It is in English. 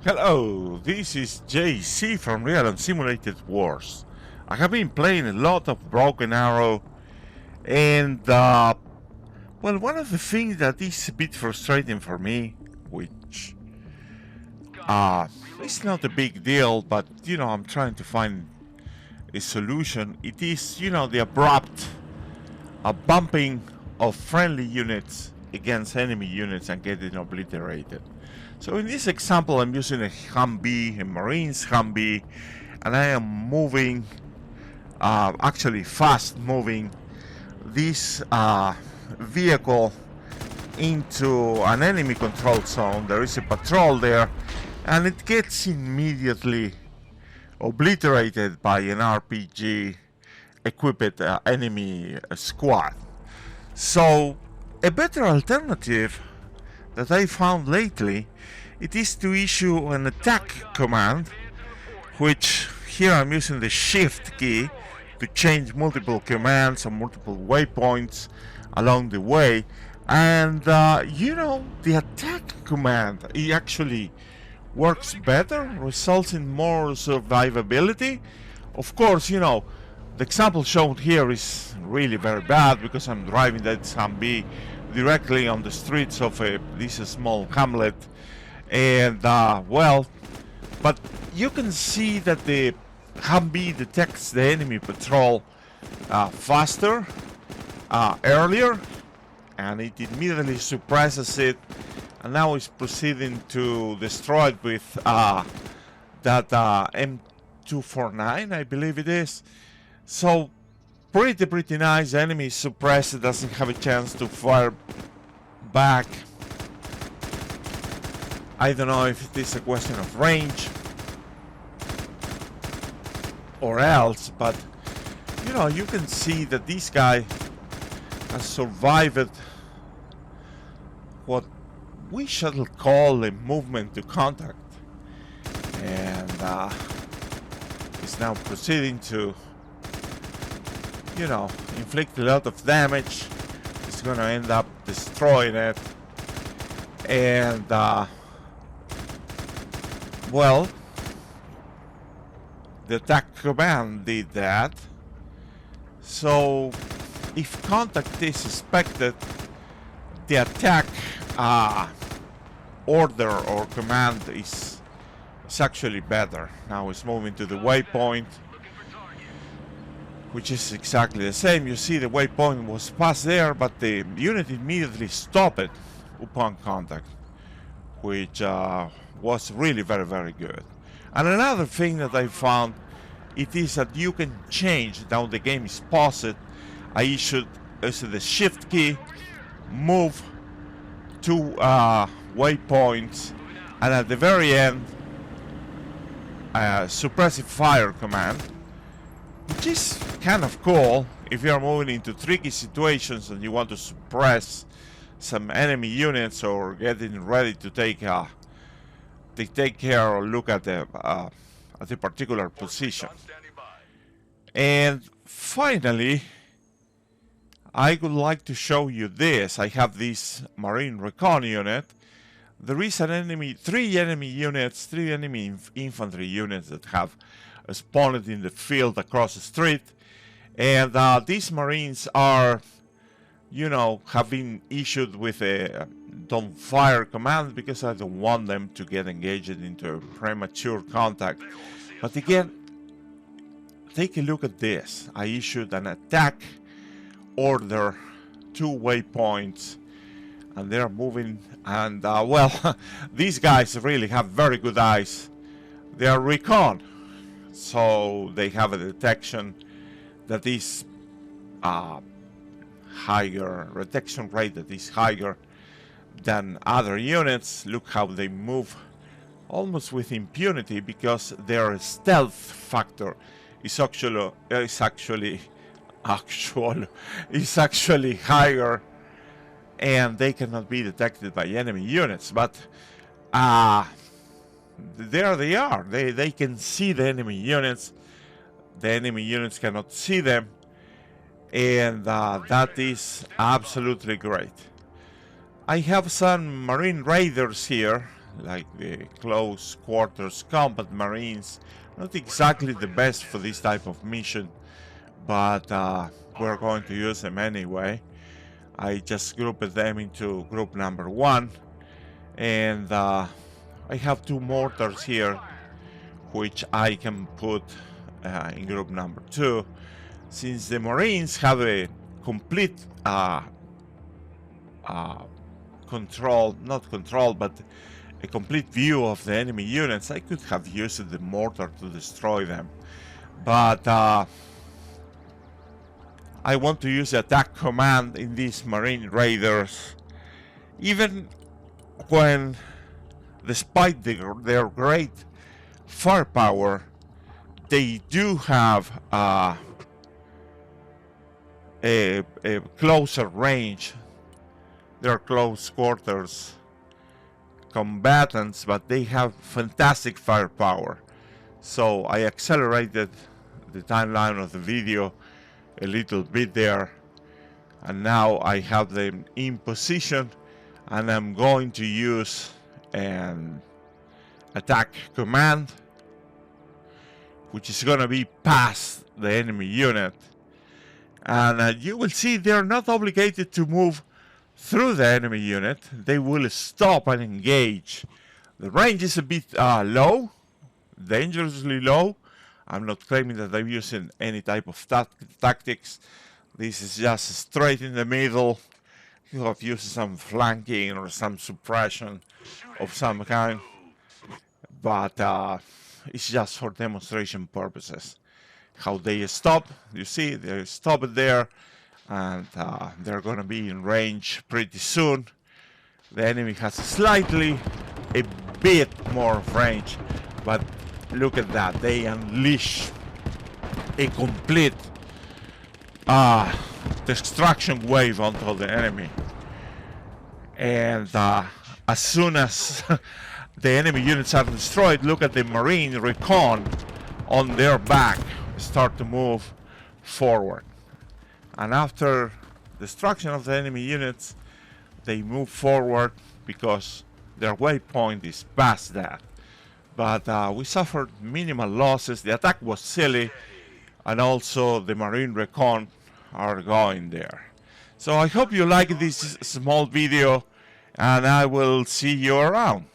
Hello, this is JC from Real and Simulated Wars. I have been playing a lot of Broken Arrow, and well, one of the things that is a bit frustrating for me, which it's not a big deal, but I'm trying to find a solution. It is the abrupt bumping of friendly units against enemy units and getting obliterated. So in this example, I'm using a Humvee, a Marines Humvee, and I am moving, actually fast moving, this vehicle into an enemy control zone. There is a patrol there, and it gets immediately obliterated by an RPG equipped enemy squad. So a better alternative that I found lately, it is to issue an attack command, which here I'm using the shift key to change multiple commands and multiple waypoints along the way. And the attack command, it actually works better, results in more survivability. Of course, the example shown here is really very bad because I'm driving that Humvee directly on the streets of this small hamlet, and well, but you can see that the Humvee detects the enemy patrol faster, earlier, and it immediately suppresses it, and now it's proceeding to destroy it with that M249, I believe it is. So pretty nice. The enemy is suppressed, doesn't have a chance to fire back. I don't know if it is a question of range or else, but you can see that this guy has survived what we shall call a movement to contact, and is now proceeding to inflict a lot of damage. It's gonna end up destroying it, and well, the attack command did that. So if contact is expected, the attack order or command is actually better. Now it's moving to the waypoint, which is exactly the same. You see the waypoint was passed there, but the unit immediately stopped it upon contact, which was really very good. And another thing that I found, it is that you can change. Now the game is paused. I issued the shift key, move to waypoints, and at the very end, suppressive fire command, which is kind of cool if you are moving into tricky situations and you want to suppress some enemy units or getting ready to take care or look at the particular position. And finally, I would like to show you this. I have this Marine recon unit. There is three enemy infantry units that have spawned in the field across the street, and these Marines are, have been issued with a don't fire command because I don't want them to get engaged into a premature contact. But again, take a look at this. I issued an attack order, 2 waypoints, and they're moving, and well, these guys really have very good eyes. They are recon, so they have a detection that is higher, detection rate that is higher than other units. Look how they move almost with impunity because their stealth factor is actually higher, and they cannot be detected by enemy units. But there they are. They can see the enemy units. The enemy units cannot see them, and that is absolutely great. I have some Marine Raiders here like the close quarters combat marines. Not exactly the best for this type of mission, but we're going to use them anyway. I just grouped them into group number 1, and I have 2 mortars here which I can put in group number 2. Since the Marines have a complete not control, but a complete view of the enemy units, I could have used the mortar to destroy them. But I want to use the attack command in these Marine Raiders, even when, despite their great firepower, they do have a closer range. They're close quarters combatants, but they have fantastic firepower. So I accelerated the timeline of the video a little bit there, and now I have them in position, and I'm going to use an attack command, which is going to be past the enemy unit. And you will see they're not obligated to move through the enemy unit. They will stop and engage. The range is a bit low, dangerously low. I'm not claiming that I'm using any type of tactics. This is just straight in the middle. You have used some flanking or some suppression of some kind, but it's just for demonstration purposes. How they stop, you see, they stop it there, and they're going to be in range pretty soon. The enemy has a bit more of range, but look at that, they unleash a complete destruction wave onto the enemy. And as soon as the enemy units are destroyed, look at the Marine recon on their back start to move forward. And after destruction of the enemy units, they move forward because their waypoint is past that. But we suffered minimal losses. The attack was silly, and also the Marine recon are going there. So I hope you like this small video, and I will see you around.